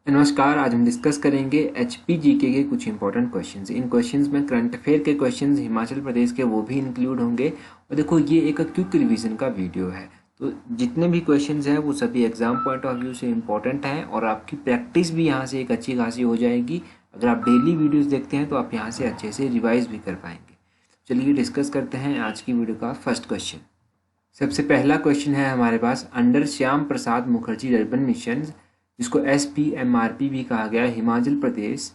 नमस्कार। आज हम डिस्कस करेंगे HPGK के कुछ इंपॉर्टेंट क्वेश्चंस। इन क्वेश्चंस में करंट अफेयर के क्वेश्चंस हिमाचल प्रदेश के वो भी इंक्लूड होंगे। और देखो, ये एक क्विक रिवीजन का वीडियो है, तो जितने भी क्वेश्चंस हैं वो सभी एग्जाम पॉइंट ऑफ व्यू से इंपॉर्टेंट हैं और आपकी प्रैक्टिस भी यहाँ से एक अच्छी खासी हो जाएगी। अगर आप डेली वीडियोज़ देखते हैं तो आप यहाँ से अच्छे से रिवाइज भी कर पाएंगे। चलिए डिस्कस करते हैं आज की वीडियो का फर्स्ट क्वेश्चन। सबसे पहला क्वेश्चन है हमारे पास, under Shyam Prasad Mukherjee urban mission, जिसको SPMRP भी कहा गया है, Himachal Pradesh,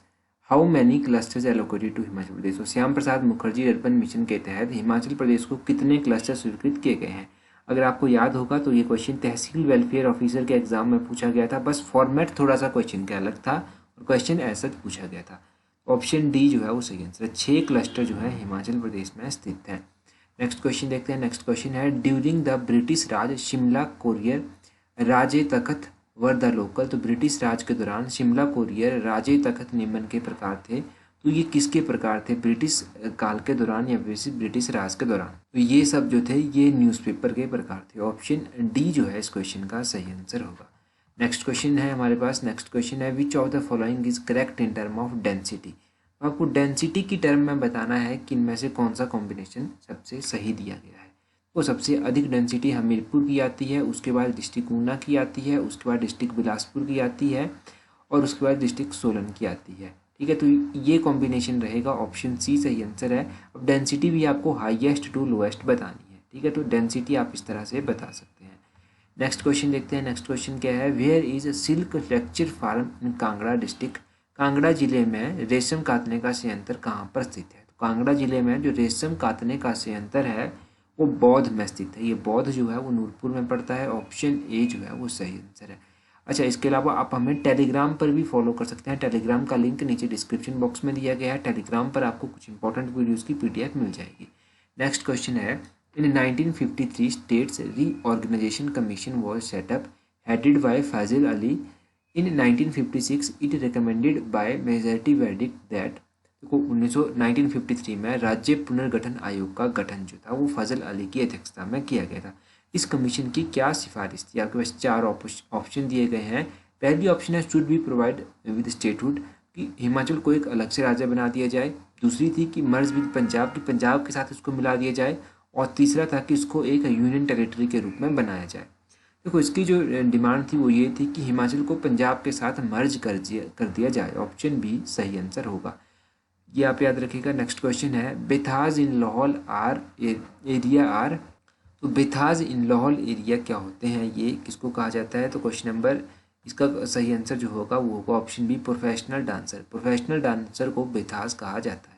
how many clusters allocated to Himachal Pradesh. तो श्याम प्रसाद मुखर्जी अर्बन मिशन के तहत हिमाचल प्रदेश को कितने क्लस्टर स्वीकृत किए गए हैं। अगर आपको याद होगा तो ये क्वेश्चन तहसील वेलफेयर ऑफिसर के एग्जाम में पूछा गया था, बस फॉर्मेट थोड़ा सा क्वेश्चन का अलग था और क्वेश्चन ऐसा पूछा गया था। ऑप्शन डी जो है वो सही आंसर है। 6 क्लस्टर जो है हिमाचल प्रदेश में स्थित है। नेक्स्ट क्वेश्चन देखते हैं। नेक्स्ट क्वेश्चन है, during the British Raj Shimla courier राजे तखत वर द लोकल। तो ब्रिटिश राज के दौरान शिमला कोरियर राजे तखत निम्न के प्रकार थे। तो ये किसके प्रकार थे, ब्रिटिश काल के दौरान या ब्रिटिश राज के दौरान। तो ये सब जो थे ये न्यूज़पेपर के प्रकार थे। ऑप्शन डी जो है इस क्वेश्चन का सही आंसर होगा। नेक्स्ट क्वेश्चन है हमारे पास। नेक्स्ट क्वेश्चन है, which of the following is correct in term of density. आपको डेंसिटी की टर्म में बताना है कि इनमें से कौन सा कॉम्बिनेशन सबसे सही दिया गया है। वो सबसे अधिक डेंसिटी हमीरपुर की आती है, उसके बाद डिस्ट्रिक्ट ऊना की आती है, उसके बाद डिस्ट्रिक्ट बिलासपुर की आती है और उसके बाद डिस्ट्रिक्ट सोलन की आती है। ठीक है, तो ये कॉम्बिनेशन रहेगा। ऑप्शन सी सही आंसर है। अब डेंसिटी भी आपको हाईएस्ट टू लोएस्ट बतानी है। ठीक है, तो डेंसिटी आप इस तरह से बता सकते हैं। नेक्स्ट क्वेश्चन देखते हैं। नेक्स्ट क्वेश्चन क्या है, where is silk lecture farm in Kangra district. Kangra जिले में रेशम कातने का संयंत्र कहाँ पर स्थित है। तो कांगड़ा जिले में जो रेशम कातने का संयंत्र है वो बौद्ध में स्थित है। ये बौद्ध जो है वो नूरपुर में पड़ता है। ऑप्शन ए जो है वो सही आंसर है। अच्छा, इसके अलावा आप हमें टेलीग्राम पर भी फॉलो कर सकते हैं। टेलीग्राम का लिंक नीचे डिस्क्रिप्शन बॉक्स में दिया गया है। टेलीग्राम पर आपको कुछ इंपॉर्टेंट वीडियोज़ की PDF मिल जाएगी। नेक्स्ट क्वेश्चन है, in 1953 states reorganisation commission was set up headed by Fazl Ali. In 1956 it recommended by majority verdict that. देखो 1953 में राज्य पुनर्गठन आयोग का गठन जो था वो फजल अली की अध्यक्षता में किया गया था। इस कमीशन की क्या सिफारिश थी। आपके पास 4 ऑप्शन दिए गए हैं। पहली ऑप्शन है, should be provide with statehood, कि हिमाचल को एक अलग से राज्य बना दिया जाए। दूसरी थी कि मर्ज विद पंजाब, की पंजाब के साथ इसको मिला दिया जाए। और तीसरा था कि इसको एक यूनियन टेरिटरी के रूप में बनाया जाए। देखो इसकी जो डिमांड थी वो ये थी कि हिमाचल को पंजाब के साथ मर्ज कर दिया जाए। ऑप्शन बी सही आंसर होगा, ये आप याद रखिएगा। नेक्स्ट क्वेश्चन है, बेथाज इन लाहौल आर एरिया आर। तो बेथाज इन लाहौल एरिया क्या होते हैं, ये किसको कहा जाता है। तो क्वेश्चन नंबर इसका सही आंसर जो होगा वो होगा option B, professional dancer. Professional dancer को बेथाज कहा जाता है।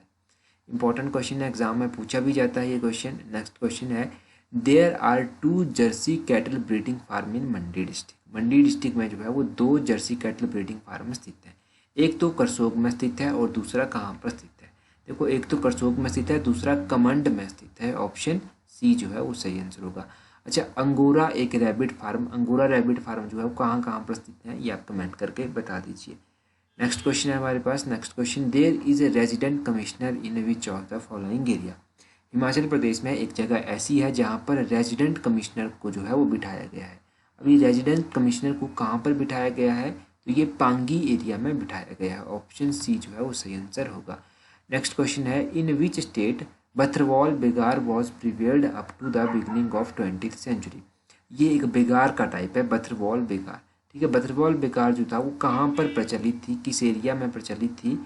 इंपॉर्टेंट क्वेश्चन है, एग्जाम में पूछा भी जाता है ये क्वेश्चन। नेक्स्ट क्वेश्चन है, there are 2 jersey cattle breeding farm in Mandi district. Mandi district में जो है वो 2 जर्सी कैटल ब्रीडिंग फार्म स्थित है। एक तो करसोग में स्थित है और दूसरा कहाँ पर स्थित है। देखो एक तो करसोग में स्थित है, दूसरा कमंड में स्थित है। ऑप्शन सी जो है वो सही आंसर होगा। अच्छा, अंगोरा एक rabbit farm, Angora rabbit farm जो है वो कहाँ कहाँ पर स्थित है, ये आप कमेंट करके बता दीजिए। नेक्स्ट क्वेश्चन है हमारे पास। Next question, there is a resident commissioner in which of the following area. Himachal Pradesh में एक जगह ऐसी है जहाँ पर रेजिडेंट कमिश्नर को जो है वो बिठाया गया है। अभी रेजिडेंट कमिश्नर को कहाँ पर बिठाया गया है, तो ये पांगी एरिया में बिठाया गया है। ऑप्शन सी जो है वो सही आंसर होगा। नेक्स्ट क्वेश्चन है, in which state Batharwal begar was prevailed up to the beginning of 20th century. ये एक बेगार का टाइप है, बथरवाल बेगार। ठीक है, बथरवाल बेगार जो था वो कहाँ पर प्रचलित थी, किस एरिया में प्रचलित थी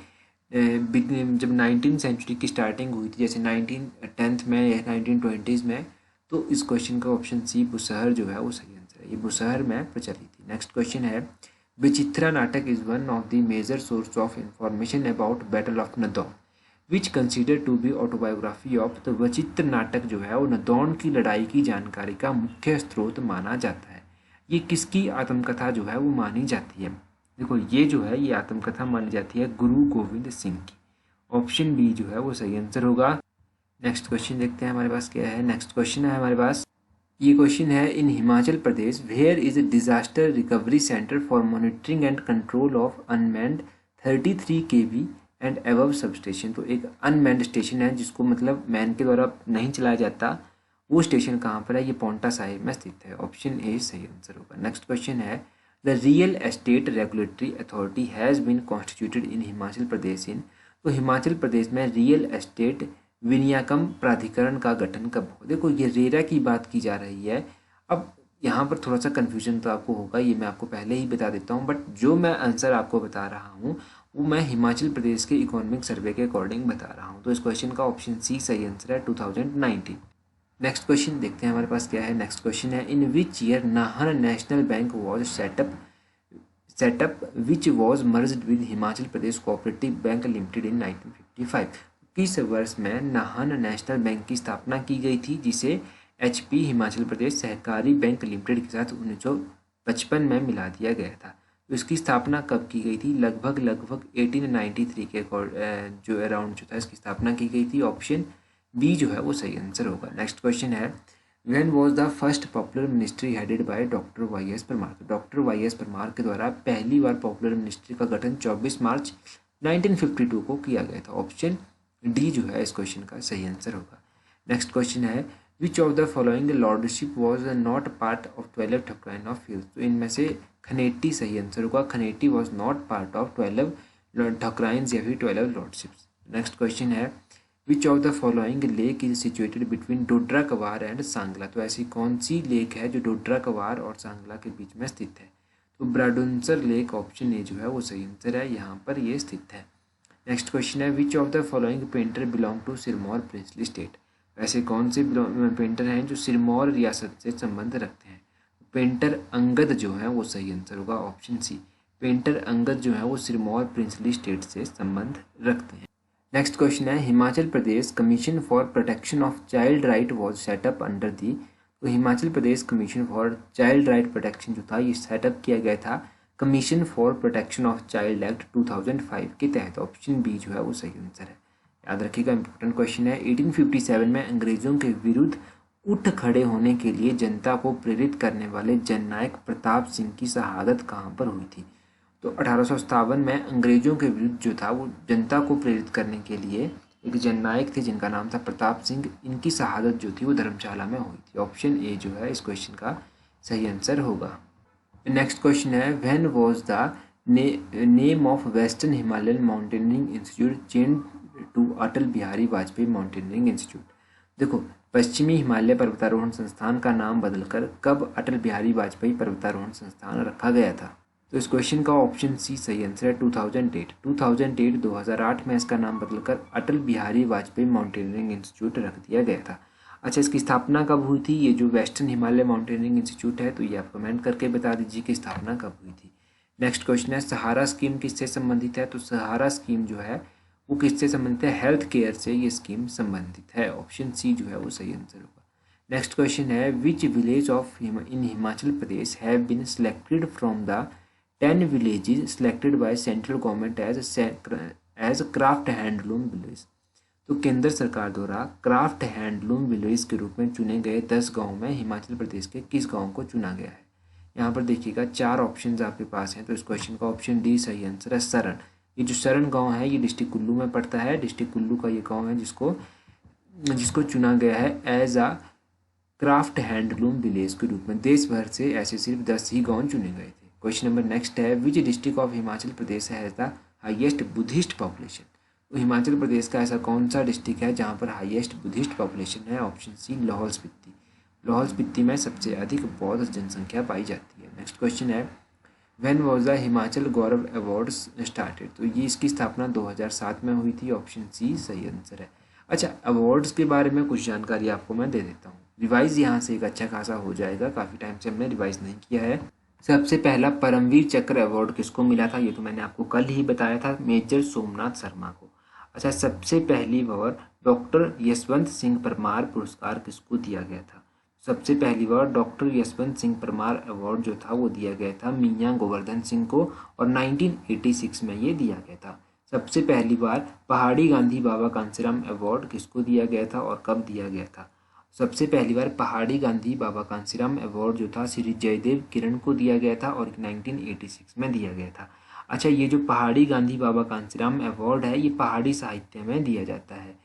जब 19th सेंचुरी की स्टार्टिंग हुई थी, जैसे 1910 में या 1920s में। तो इस क्वेश्चन का ऑप्शन सी बुसहर जो है वो सही आंसर है। ये बुसहर में प्रचलित थी। नेक्स्ट क्वेश्चन है, Vichitra Natak is one of the major source of information about battle of Nadaun which consider to be autobiography of. तो विचित्र नाटक जो है वो नदौन की लड़ाई की जानकारी का मुख्य स्रोत माना जाता है। ये किसकी आत्मकथा जो है वो मानी जाती है। देखो ये जो है ये आत्मकथा मानी जाती है गुरु गोविंद सिंह की। ऑप्शन बी जो है वो सही आंसर होगा। नेक्स्ट क्वेश्चन देखते हैं हमारे पास क्या है। नेक्स्ट क्वेश्चन है हमारे पास, ये क्वेश्चन है, in Himachal Pradesh where is a disaster recovery centre for monitoring and control of unmanned 33 kV and above substation. तो एक अनमैन्ड स्टेशन है जिसको मतलब मैन के द्वारा नहीं चलाया जाता, वो स्टेशन कहाँ पर है, ये पोंटा साहिब में स्थित है। ऑप्शन ए सही आंसर होगा। नेक्स्ट क्वेश्चन है, the real estate regulatory authority has been constituted in Himachal Pradesh in. तो हिमाचल प्रदेश में रियल एस्टेट विनियामक प्राधिकरण का गठन कब हो। देखो ये रेरा की बात की जा रही है। अब यहाँ पर थोड़ा सा कन्फ्यूजन तो आपको होगा, ये मैं आपको पहले ही बता देता हूँ, बट जो मैं आंसर आपको बता रहा हूँ वो मैं हिमाचल प्रदेश के इकोनॉमिक सर्वे के अकॉर्डिंग बता रहा हूँ। तो इस क्वेश्चन का ऑप्शन सी सही आंसर है 2019। नेक्स्ट क्वेश्चन देखते हैं हमारे पास क्या है। नेक्स्ट क्वेश्चन है in which year Nahan national bank was set up which was merged with Himachal Pradesh cooperative bank limited in 1955। किस वर्ष में नाहन नेशनल बैंक की स्थापना की गई थी, जिसे HP हिमाचल प्रदेश सहकारी बैंक लिमिटेड के साथ 1955 में मिला दिया गया था। तो इसकी स्थापना कब की गई थी? लगभग 1893 के जो अराउंड जो था इसकी स्थापना की गई थी। ऑप्शन बी जो है वो सही आंसर होगा। नेक्स्ट क्वेश्चन है when was the first popular ministry headed by doctor Y S Parmar. तो डॉक्टर वाई एस परमार के द्वारा पहली बार पॉपुलर मिनिस्ट्री का गठन 24 मार्च 1952 को किया गया था। ऑप्शन डी जो है इस क्वेश्चन का सही आंसर होगा। नेक्स्ट क्वेश्चन है which of the following lordship was not part of 12 Thakurain of youth. तो इनमें से खनेटी सही आंसर होगा। Khaneti was not part of 12 ठकुराइन्स या फिर 12 लॉर्डशिप्स। नेक्स्ट क्वेश्चन है which of the following lake is situated between Dodra कवार एंड सांगला। तो ऐसी कौन सी लेक है जो डोडरा कवार और सांगला के बीच में स्थित है? तो ब्राडुंसर लेक ऑप्शन ए जो है वो सही आंसर है, यहाँ पर ये स्थित है। नेक्स्ट क्वेश्चन है which of the following painter belong to Sirmaur princely state. ऐसे कौन से पेंटर हैं जो सिरमौर रियासत से संबंध रखते हैं? पेंटर अंगद जो है वो सही आंसर होगा। ऑप्शन सी पेंटर अंगद जो है वो सिरमौर प्रिंसली स्टेट से संबंध रखते हैं। नेक्स्ट क्वेश्चन है Himachal Pradesh commission for protection of child right was set up under the. तो Himachal Pradesh commission for child right protection जो था ये सेटअप किया गया था commission for protection of child act 2005 के तहत। ऑप्शन बी जो है वो सही आंसर है। याद रखिएगा इंपॉर्टेंट क्वेश्चन है। 1857 में अंग्रेजों के विरुद्ध उठ खड़े होने के लिए जनता को प्रेरित करने वाले जननायक प्रताप सिंह की शहादत कहाँ पर हुई थी? तो 1857 में अंग्रेजों के विरुद्ध जो था वो जनता को प्रेरित करने के लिए एक जननायक थे जिनका नाम था प्रताप सिंह। इनकी शहादत जो थी वो धर्मशाला में हुई थी। ऑप्शन ए जो है इस क्वेश्चन का सही आंसर होगा। नेक्स्ट क्वेश्चन है when was the name of western Himalayan mountaineering institute change to Atal Bihari Vajpayee mountaineering institute. देखो पश्चिमी हिमालय पर्वतारोहण संस्थान का नाम बदलकर कब अटल बिहारी वाजपेयी पर्वतारोहण संस्थान रखा गया था? तो इस क्वेश्चन का ऑप्शन सी सही आंसर है 2008 में इसका नाम बदलकर अटल बिहारी वाजपेयी माउंटेनियरिंग इंस्टीट्यूट रख दिया गया था। अच्छा इसकी स्थापना कब हुई थी? ये जो वेस्टर्न हिमालय माउंटेनियरिंग इंस्टीट्यूट है तो ये आप कमेंट करके बता दीजिए कि स्थापना कब हुई थी। नेक्स्ट क्वेश्चन है सहारा स्कीम किससे संबंधित है? तो सहारा स्कीम जो है वो किससे संबंधित है? हेल्थ केयर से ये स्कीम संबंधित है। ऑप्शन सी जो है वो सही आंसर होगा। नेक्स्ट क्वेश्चन है which village of in Himachal Pradesh have been selected from the 10 villages selected by central government as craft handloom village. तो केंद्र सरकार द्वारा क्राफ्ट हैंडलूम विलेज के रूप में चुने गए 10 गाँव में हिमाचल प्रदेश के किस गाँव को चुना गया है? यहाँ पर देखिएगा 4 ऑप्शंस आपके पास हैं। तो इस क्वेश्चन का ऑप्शन डी सही आंसर है सरन। ये जो सरन गाँव है ये डिस्ट्रिक्ट कुल्लू में पड़ता है। डिस्ट्रिक्ट कुल्लू का ये गाँव है जिसको चुना गया है एज आ क्राफ्ट हैंडलूम विलेज के रूप में। देश भर से ऐसे सिर्फ 10 ही गाँव चुने गए थे। क्वेश्चन नंबर नेक्स्ट है which district of Himachal Pradesh has the highest Buddhist population. तो हिमाचल प्रदेश का ऐसा कौन सा डिस्ट्रिक्ट है जहाँ पर हाईएस्ट बुद्धिस्ट पॉपुलेशन है? Option C Lahaul Spiti. लाहौल स्पीति में सबसे अधिक बौद्ध जनसंख्या पाई जाती है। नेक्स्ट क्वेश्चन है when was the Himachal Gaurav awards started. तो ये इसकी स्थापना 2007 में हुई थी। ऑप्शन सी सही आंसर है। अच्छा अवार्ड्स के बारे में कुछ जानकारी आपको मैं दे देता हूँ। रिवाइज यहाँ से एक अच्छा खासा हो जाएगा, काफ़ी टाइम से हमने रिवाइज नहीं किया है। सबसे पहला परमवीर चक्र अवार्ड किसको मिला था? ये तो मैंने आपको कल ही बताया था, मेजर सोमनाथ शर्मा को। अच्छा सबसे पहली बार डॉक्टर यशवंत सिंह परमार पुरस्कार किसको दिया गया था? सबसे पहली बार डॉक्टर यशवंत सिंह परमार अवार्ड जो था वो दिया गया था मियाँ गोवर्धन सिंह को और 1986 में ये दिया गया था। सबसे पहली बार पहाड़ी गांधी बाबा कांसीराम अवार्ड किसको दिया गया था और कब दिया गया था? सबसे पहली बार पहाड़ी गांधी बाबा कांसीराम अवार्ड जो था श्री जयदेव किरण को दिया गया था और 1986 में दिया गया था। अच्छा ये जो पहाड़ी गांधी बाबा कांसीराम अवार्ड है ये पहाड़ी साहित्य में दिया जाता है।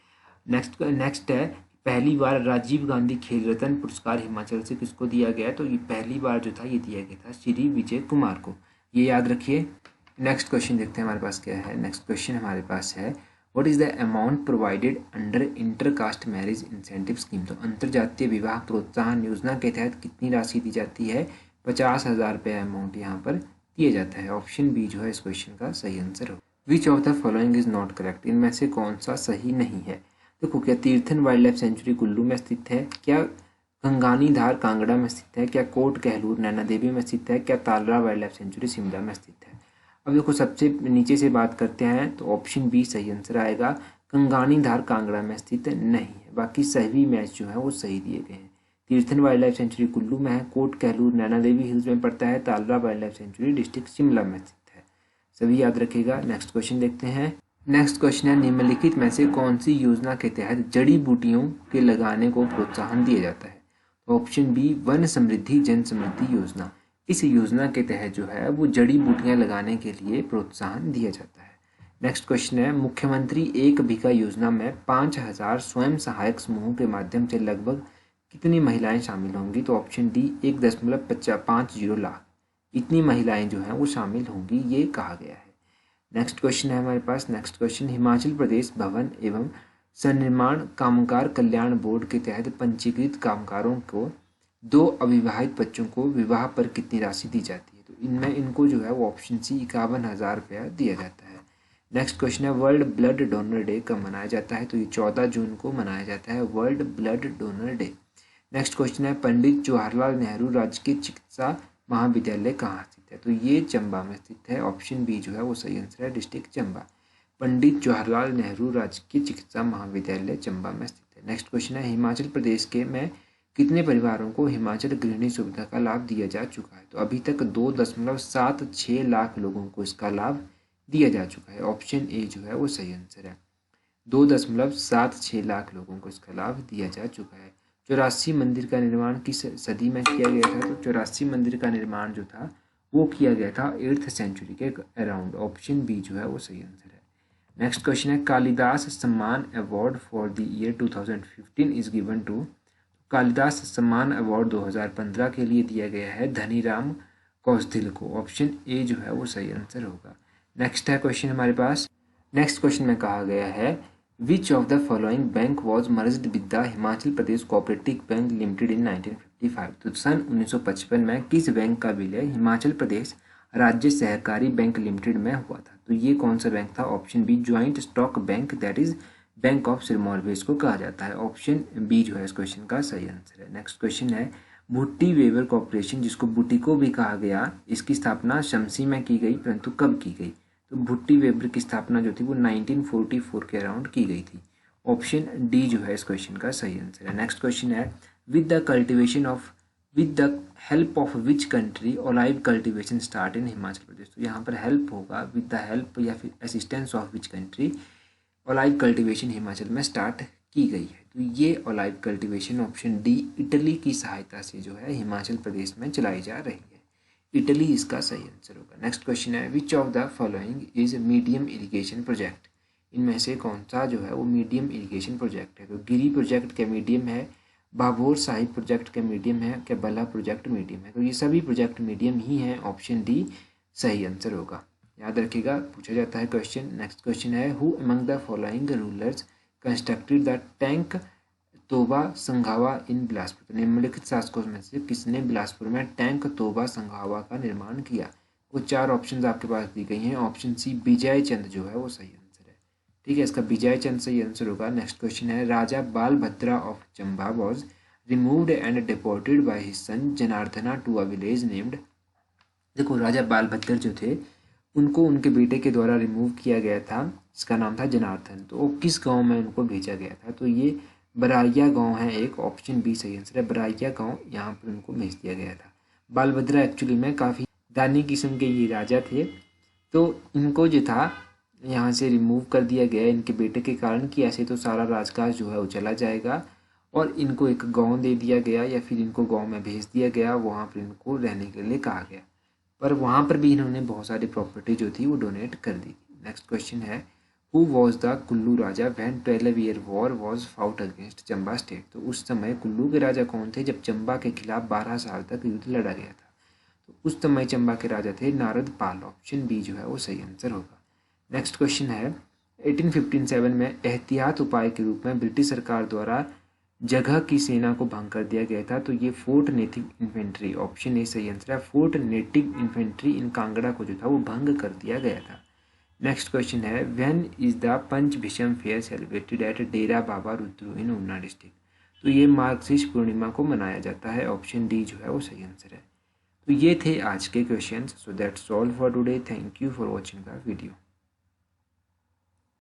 नेक्स्ट है पहली बार राजीव गांधी खेल रत्न पुरस्कार हिमाचल से किसको दिया गया, तो ये पहली बार जो था ये दिया गया था श्री विजय कुमार को, ये याद रखिए। नेक्स्ट क्वेश्चन देखते हैं हमारे पास क्या है। नेक्स्ट क्वेश्चन हमारे पास है what is the amount provided under intercaste marriage incentive scheme. तो अंतरजातीय विवाह प्रोत्साहन योजना के तहत कितनी राशि दी जाती है, 50,000 रुपये अमाउंट यहाँ पर दिया जाता है। ऑप्शन बी जो है इस क्वेश्चन का सही आंसर हो। विच of the following is not correct, इनमें से कौन सा सही नहीं है। देखो, क्या Tirthan wildlife sanctuary Kullu में स्थित है, क्या गंगानी धार कांगड़ा में स्थित है, क्या कोट कहलूर नैना देवी में स्थित है, क्या तालरा वाइल्ड लाइफ सेंचुरी शिमला में स्थित है। अब देखो, सबसे नीचे से बात करते हैं तो ऑप्शन बी सही आंसर आएगा। गंगानी धार कांगड़ा में स्थित नहीं है, बाकी सभी मैच जो है वो सही दिए गए हैं। Tirthan wildlife sanctuary Kullu में है, कोट कहलूर नैना देवी हिल्स में पड़ता है, Talra wildlife sanctuary district Shimla में स्थित है। सभी याद रखिएगा। नेक्स्ट क्वेश्चन देखते हैं। नेक्स्ट क्वेश्चन है निम्नलिखित में से कौन सी योजना के तहत जड़ी बूटियों के लगाने को प्रोत्साहन दिया जाता है। ऑप्शन बी वन समृद्धि जन समृद्धि योजना। इस योजना के तहत जो है वो जड़ी बूटियां लगाने के लिए प्रोत्साहन दिया जाता है। नेक्स्ट क्वेश्चन है मुख्यमंत्री एक बीघा योजना में 5,000 स्वयं सहायक समूहों के माध्यम से लगभग कितनी महिलाएं शामिल होंगी। तो ऑप्शन डी 1.50 लाख इतनी महिलाएं जो हैं वो शामिल होंगी, ये कहा गया है। नेक्स्ट क्वेश्चन है हमारे पास। नेक्स्ट क्वेश्चन हिमाचल प्रदेश भवन एवं सन्निर्माण कामगार कल्याण बोर्ड के तहत पंजीकृत कामगारों को 2 अविवाहित बच्चों को विवाह पर कितनी राशि दी जाती है। तो इनमें इनको जो है वो ऑप्शन सी 51,000 रुपया दिया जाता है। नेक्स्ट क्वेश्चन है वर्ल्ड ब्लड डोनर डे कब मनाया जाता है। तो ये 14 जून को मनाया जाता है world blood donor day. Next question है पंडित जवाहरलाल नेहरू राजकीय चिकित्सा महाविद्यालय कहाँ स्थित है। तो ये चंबा में स्थित है। ऑप्शन बी जो है वो सही आंसर है, डिस्ट्रिक्ट चंबा। पंडित जवाहरलाल नेहरू राजकीय चिकित्सा महाविद्यालय चंबा में स्थित है। नेक्स्ट क्वेश्चन है हिमाचल प्रदेश के में कितने परिवारों को हिमाचल गृहिणी सुविधा का लाभ दिया जा चुका है। तो अभी तक 2.76 लाख लोगों को इसका लाभ दिया जा चुका है। ऑप्शन ए जो है वो सही आंसर है, 2.76 लाख लोगों को इसका लाभ दिया जा चुका है। 84 मंदिर का निर्माण किस सदी में किया गया था। तो 84 मंदिर का निर्माण जो था वो किया गया था 8th सेंचुरी के अराउंड। ऑप्शन बी जो है वो सही आंसर है। नेक्स्ट क्वेश्चन है Kalidas Samman award for the year 2015 is given to. Kalidas Samman award 2015 के लिए दिया गया है धनीराम कौशथिल को। ऑप्शन ए जो है वो सही आंसर होगा। नेक्स्ट है क्वेश्चन हमारे पास। नेक्स्ट क्वेश्चन में कहा गया है which of the following bank was merged with the Himachal Pradesh cooperative bank limited in 1955। तो सन 1955 में किस बैंक का विलय हिमाचल प्रदेश राज्य सहकारी बैंक लिमिटेड में हुआ था। तो ये कौन सा बैंक था। Option be joint stock bank, that is bank of Sirmaur भी इसको कहा जाता है। ऑप्शन बी जो है इस क्वेश्चन का सही आंसर है। नेक्स्ट क्वेश्चन है भुट्टी वेवर कॉर्पोरेशन, जिसको बुटीको भी कहा गया, इसकी स्थापना शमसी में की गई, परंतु कब की गई। तो भुट्टी वेबर की स्थापना जो थी वो 1944 के अराउंड की गई थी। ऑप्शन डी जो है इस क्वेश्चन का सही आंसर है। नेक्स्ट क्वेश्चन है with the help of which country olive cultivation start in Himachal Pradesh. तो यहाँ पर हेल्प होगा विद द हेल्प या फिर assistance of which country olive cultivation Himachal में स्टार्ट की गई है। तो ये olive cultivation option D Italy की सहायता से जो है हिमाचल प्रदेश में चलाई जा रही है। इटली इसका सही आंसर होगा। नेक्स्ट क्वेश्चन है which of the following is medium irrigation project. इनमें से कौन सा जो है वो मीडियम इरिगेशन प्रोजेक्ट है। तो गिरी प्रोजेक्ट क्या मीडियम है, भाभोर साहिब प्रोजेक्ट क्या मीडियम है, क्या बल्ला प्रोजेक्ट मीडियम है। तो ये सभी प्रोजेक्ट मीडियम ही हैं। ऑप्शन डी सही आंसर होगा, याद रखिएगा, पूछा जाता है क्वेश्चन। नेक्स्ट क्वेश्चन है who among the following rulers constructed the tank तोबा संघावा इन बिलासपुर। तो निम्नलिखित शासकों में से किसने बिलासपुर में टैंक तोबा संघावा का निर्माण किया। वो 4 ऑप्शंस आपके पास दी गई हैं। ऑप्शन सी विजय चंद जो है वो सही आंसर है। ठीक है, इसका विजय चंद सही आंसर होगा। नेक्स्ट क्वेश्चन है Raja Balbhadra of Chamba was removed and deported by his son Janardana to a village named. देखो, राजा बालभद्र जो थे उनको उनके बेटे के द्वारा रिमूव किया गया था, जिसका नाम था जनार्दन। तो वो किस गाँव में उनको भेजा गया था। तो ये बराइया गांव है एक। ऑप्शन बी सही आंसर है, बराइया गांव यहाँ पर उनको भेज दिया गया था। बालभद्रा एक्चुअली में काफ़ी दानी किस्म के ये राजा थे, तो इनको जो था यहाँ से रिमूव कर दिया गया इनके बेटे के कारण कि ऐसे तो सारा राजकाज जो है वो चला जाएगा, और इनको एक गांव दे दिया गया या फिर इनको गांव में भेज दिया गया, वहाँ पर इनको रहने के लिए कहा गया। पर वहाँ पर भी इन्होंने बहुत सारी प्रॉपर्टी जो थी वो डोनेट कर दी। नेक्स्ट क्वेश्चन है who was the Kullu Raja when 12 year war was fought against Chamba state. तो उस समय कुल्लू के राजा कौन थे जब चंबा के खिलाफ 12 साल तक युद्ध लड़ा गया था। तो उस समय चंबा के राजा थे नारद पाल। ऑप्शन बी जो है वो सही आंसर होगा। नेक्स्ट क्वेश्चन है 1857 में एहतियात उपाय के रूप में ब्रिटिश सरकार द्वारा जगह की सेना को भंग कर दिया गया था। तो ये fourth native infantry, option A सही आंसर है। Fourth native infantry in Kangra को जो था वो भंग कर दिया गया था। नेक्स्ट क्वेश्चन है when is the Panch Bhisham fair celebrated at Dera Baba Rudru in Una district. तो ये मार्गशीर्ष पूर्णिमा को मनाया जाता है। ऑप्शन डी जो है वो सही आंसर है। तो ये थे आज के questions. So that's all for today. Thank you for watching the video.